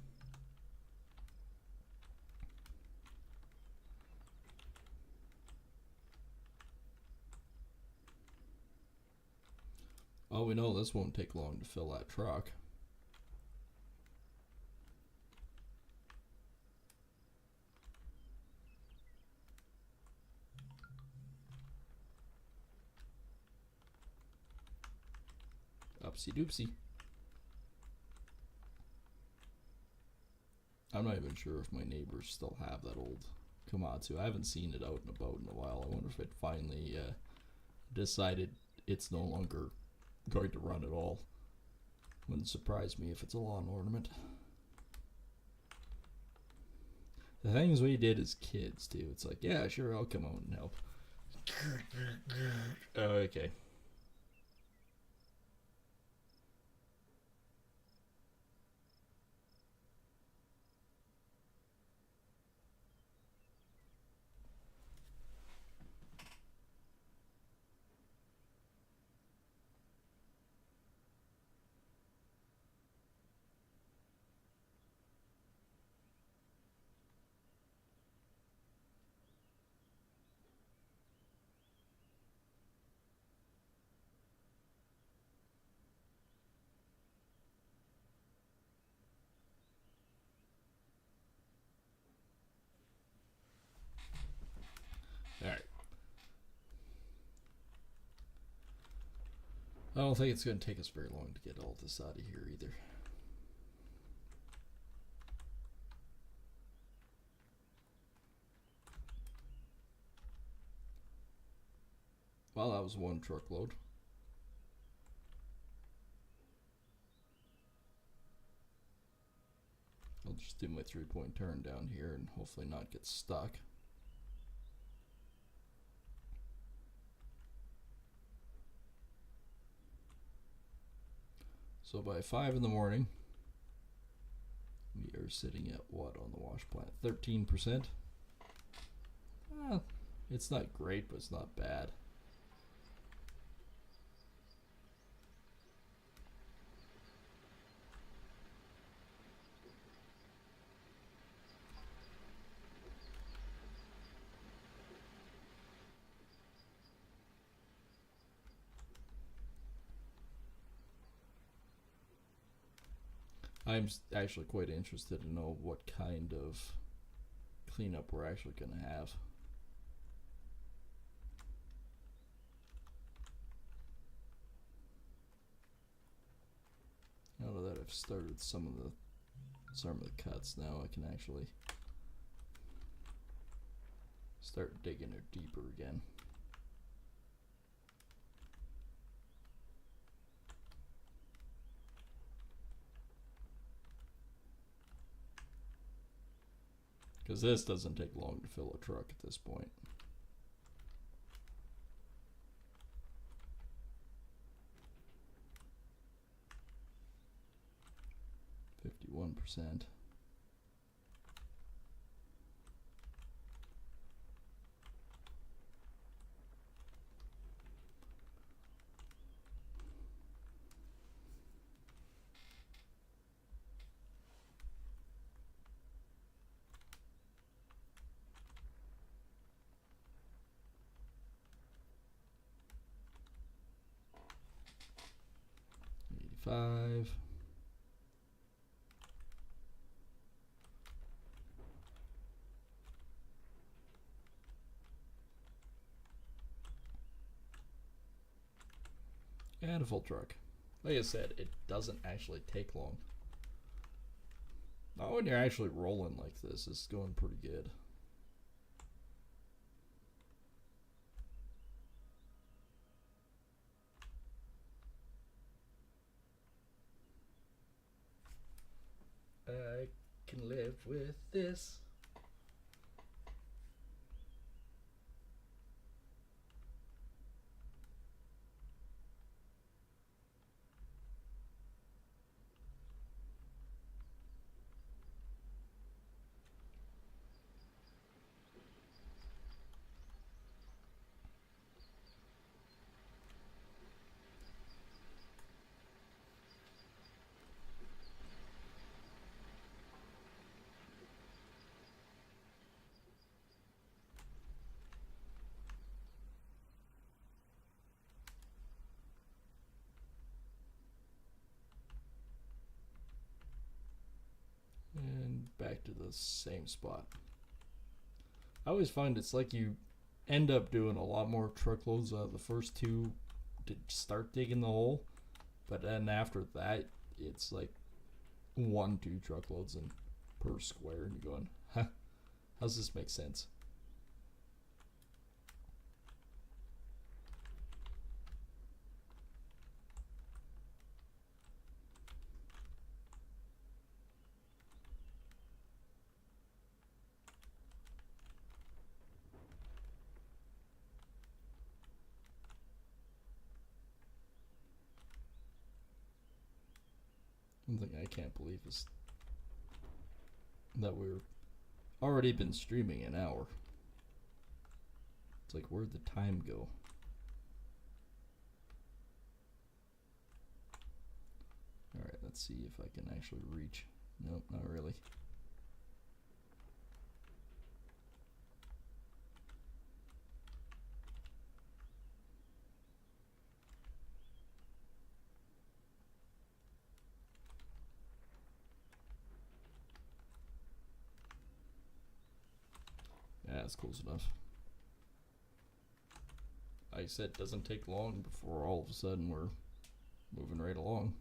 Oh, we know this won't take long to fill that truck. Upsy doopsy. I'm not even sure if my neighbors still have that old Komatsu. I haven't seen it out and about in a while. I wonder if it finally decided it's no longer going to run at all. Wouldn't surprise me if it's a lawn ornament. The things we did as kids, too. It's like, yeah, sure, I'll come out and help. Okay. Alright. I don't think it's going to take us very long to get all this out of here either. Well, that was one truckload. I'll just do my 3-point turn down here and hopefully not get stuck. So by 5 in the morning, we are sitting at what on the wash plant? 13%? It's not great, but it's not bad. I'm actually quite interested to know what kind of cleanup we're actually going to have. Now that I've started some of the cuts, now I can actually start digging it deeper again. Because this doesn't take long to fill a truck at this point. %. $85. And a full truck. Like I said, it doesn't actually take long. Not when you're actually rolling like this. It's going pretty good. I can live with this. And back to the same spot. I always find it's like you end up doing a lot more truckloads out of the first two to start digging the hole, but then after that it's like 1-2 truckloads in per square, and you're going, huh, how's this make sense? One thing I can't believe is that we're already been streaming an hour. It's like, where'd the time go? Alright, let's see if I can actually reach. Nope, not really. Yeah, it's close enough. Like I said, it doesn't take long before all of a sudden we're moving right along.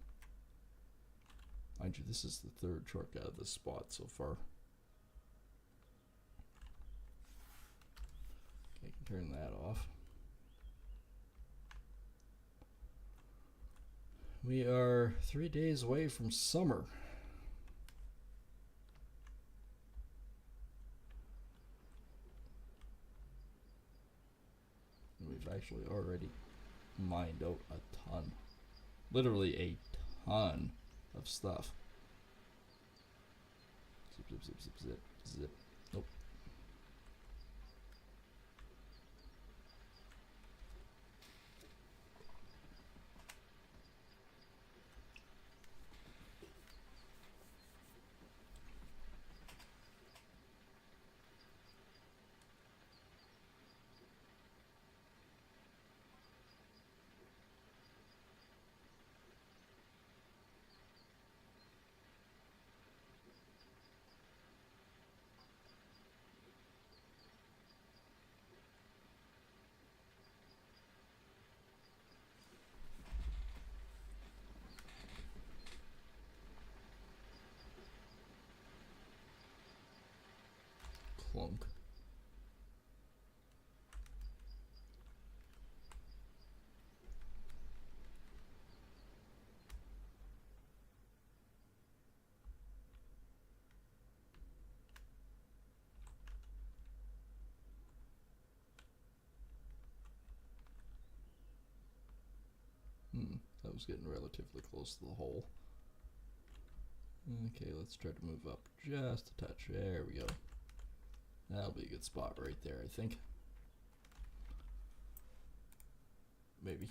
Mind you, this is the third truck out of this spot so far. Okay, I can turn that off. We are 3 days away from summer. We've actually already mined out a ton. Literally a ton of stuff. Zip, zip, zip, zip, zip, zip. Nope. Clunk. That was getting relatively close to the hole. Okay, let's try to move up just a touch. There we go. That'll be a good spot right there, I think. Maybe.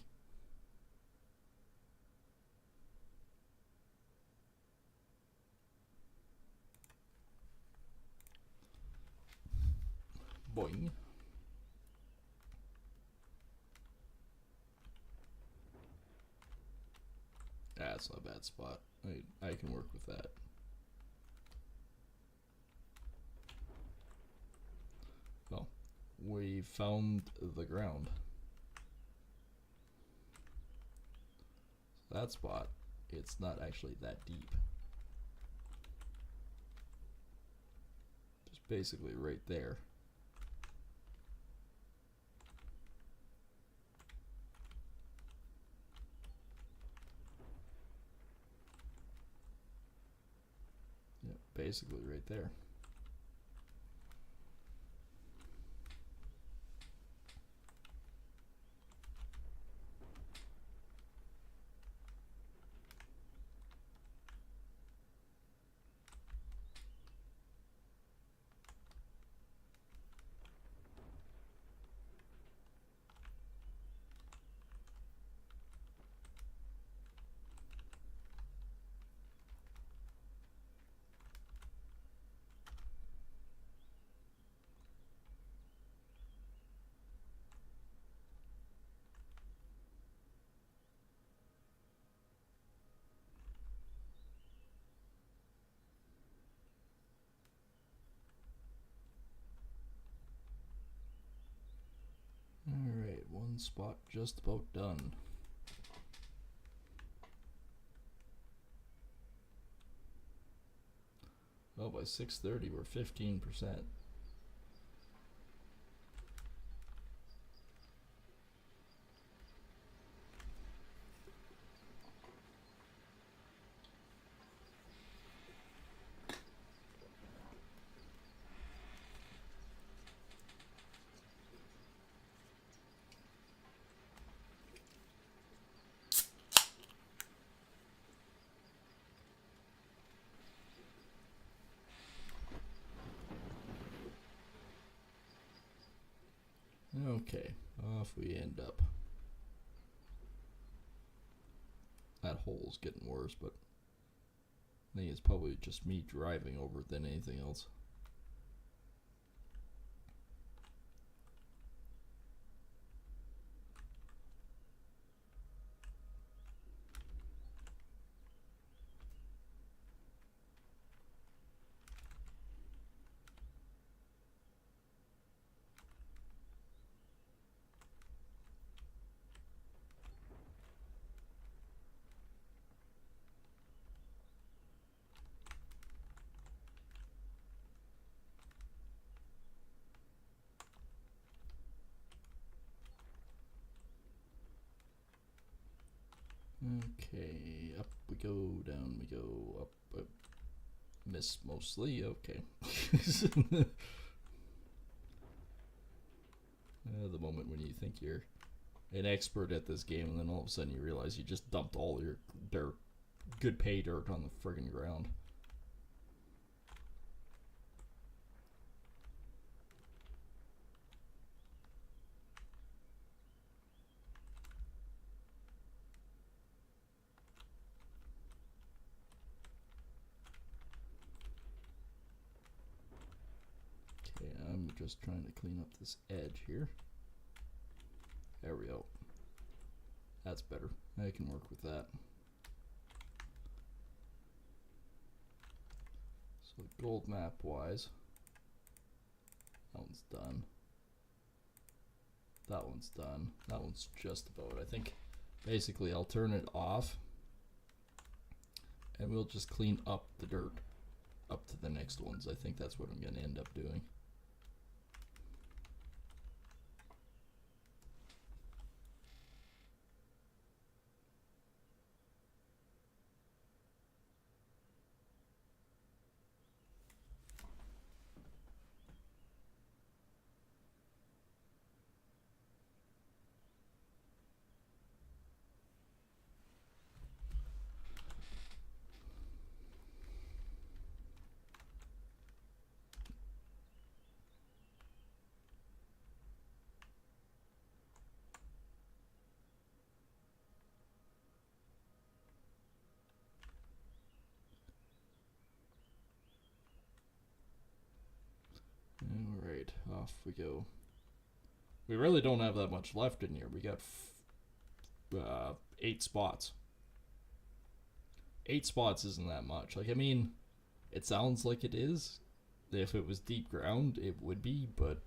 Boing. That's not a bad spot. I can work with that. Well, we found the ground. That spot, it's not actually that deep. Just basically right there. Yeah, basically right there. Alright, one spot just about done. Oh, by 6:30 we're 15%. Okay, off we end up. That hole's getting worse, but I think it's probably just me driving over it than anything else. Okay, up we go, down we go, up. Miss mostly, okay. The moment when you think you're an expert at this game and then all of a sudden you realize you just dumped all your dirt, good pay dirt on the friggin' ground. Okay, I'm just trying to clean up this edge here. There we go. That's better. I can work with that. So gold map wise, that one's done. That one's done. That one's just about. I think basically I'll turn it off and we'll just clean up the dirt up to the next ones. I think that's what I'm going to end up doing. Off we go. We really don't have that much left in here. We got 8 spots. 8 spots isn't that much. Like, I mean, it sounds like it is. If it was deep ground, it would be, but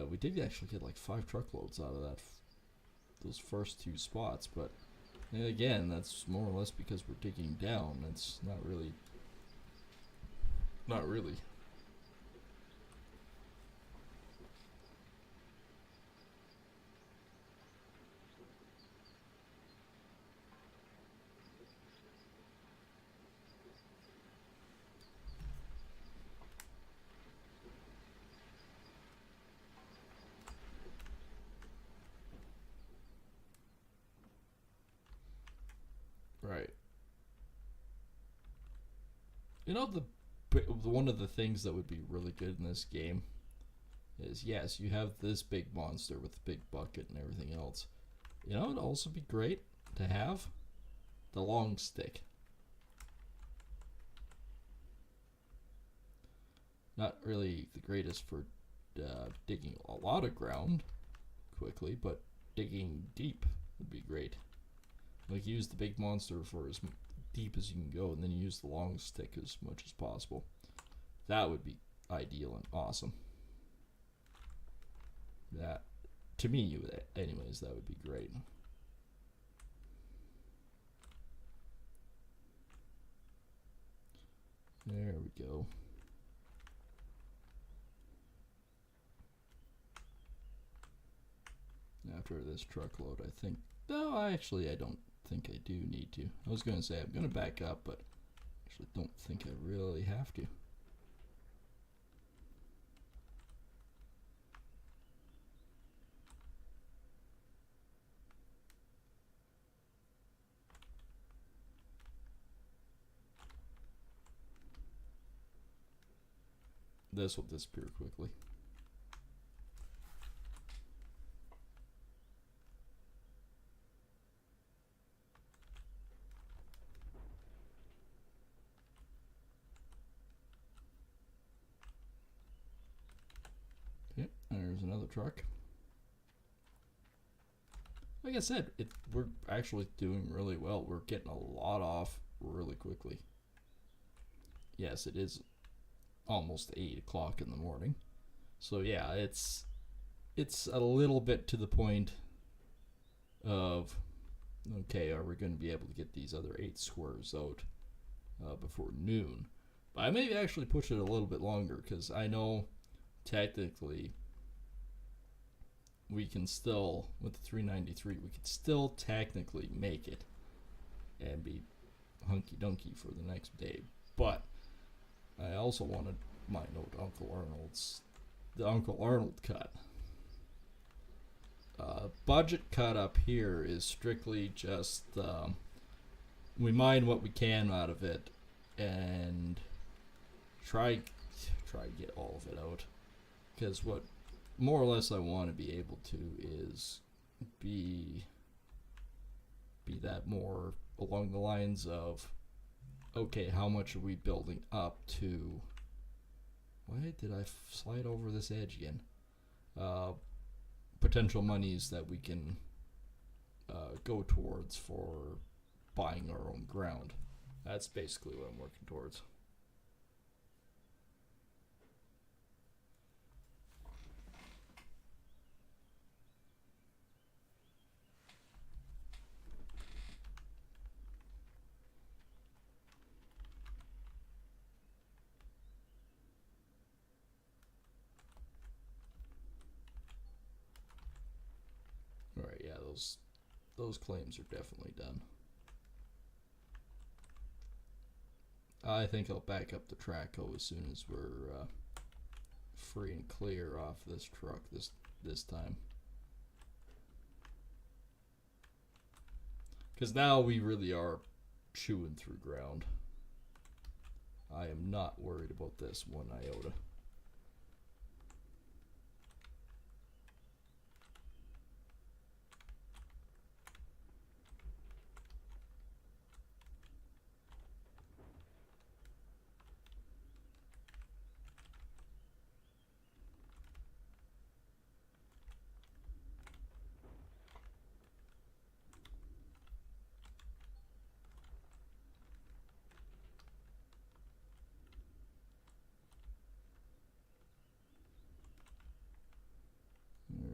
we did actually get like 5 truckloads out of those first 2 spots. But again, that's more or less because we're digging down. That's not really. Not really. Right. You know, the one of the things that would be really good in this game is, yes, you have this big monster with the big bucket and everything else. You know, it'd also be great to have the long stick. Not really the greatest for digging a lot of ground quickly, but digging deep would be great. Like, use the big monster for as deep as you can go, and then use the long stick as much as possible. That would be ideal and awesome. That, to me, anyways, that would be great. There we go. After this truckload, I think. No, I don't think I do need to. I was going to say I'm going to back up, but actually don't think I really have to. This will disappear quickly. There's another truck. Like I said, we're actually doing really well. We're getting a lot off really quickly. Yes, it is almost 8 o'clock in the morning. So yeah, it's a little bit to the point of, okay, are we going to be able to get these other 8 squares out before noon? But I may actually push it a little bit longer, because I know technically we can still, with the 393, we could still technically make it and be hunky-dunky for the next day. But I also wanted my note the Uncle Arnold cut. Budget cut up here is strictly just we mine what we can out of it and try to get all of it out, because what more or less I want to be able to is be that more along the lines of, okay, how much are we building up to? Why did I slide over this edge again? Potential monies that we can go towards for buying our own ground. That's basically what I'm working towards. Alright, yeah, those claims are definitely done. I think I'll back up the Traco as soon as we're free and clear off this truck this time. Because now we really are chewing through ground. I am not worried about this one iota.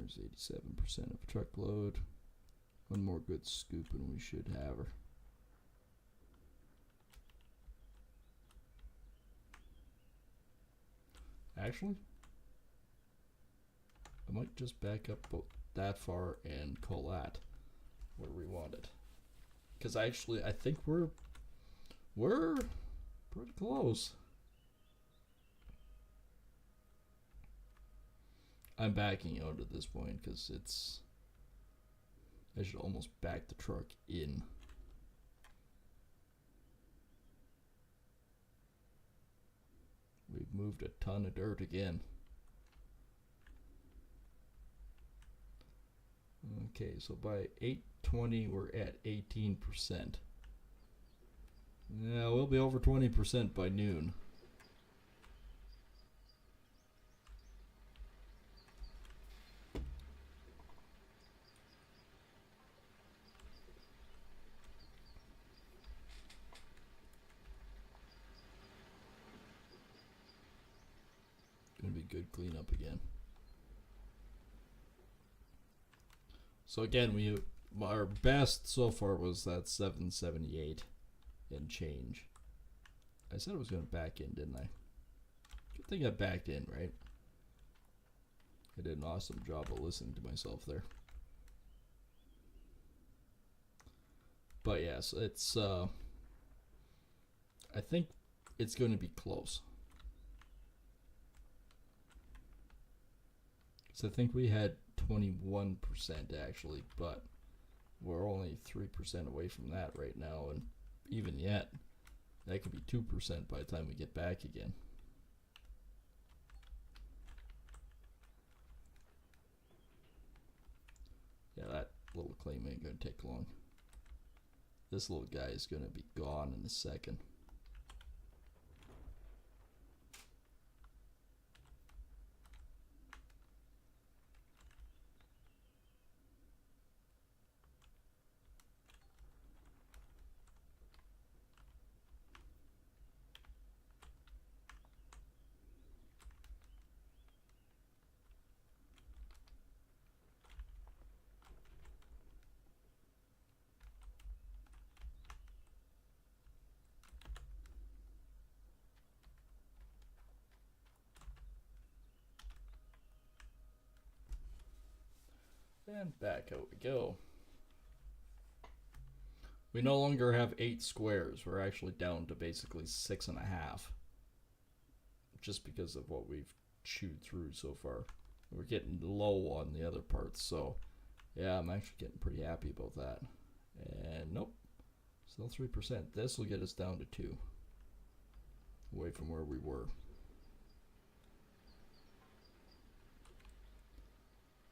There's 87% of truckload. One more good scoop and we should have her. Actually, I might just back up about that far and call that where we want it. Because I think we're pretty close. I'm backing out at this point because I should almost back the truck in. We've moved a ton of dirt again. Okay, so by 8:20 we're at 18%. Yeah, we'll be over 20% by noon. Gonna be good cleanup again. So again, our best so far was that 778 and change. I said I was going to back in, didn't I? Good thing I backed in, right? I did an awesome job of listening to myself there. But yes, it's I think it's going to be close. So I think we had 21% actually, but we're only 3% away from that right now, and even yet, that could be 2% by the time we get back again. Yeah, that little claim ain't gonna take long. This little guy is gonna be gone in a second. And back out we go. We no longer have 8 squares. We're actually down to basically 6.5. Just because of what we've chewed through so far. We're getting low on the other parts, so yeah, I'm actually getting pretty happy about that. And nope, still 3%. This will get us down to 2. Away from where we were.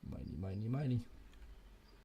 Miney, miney, miney.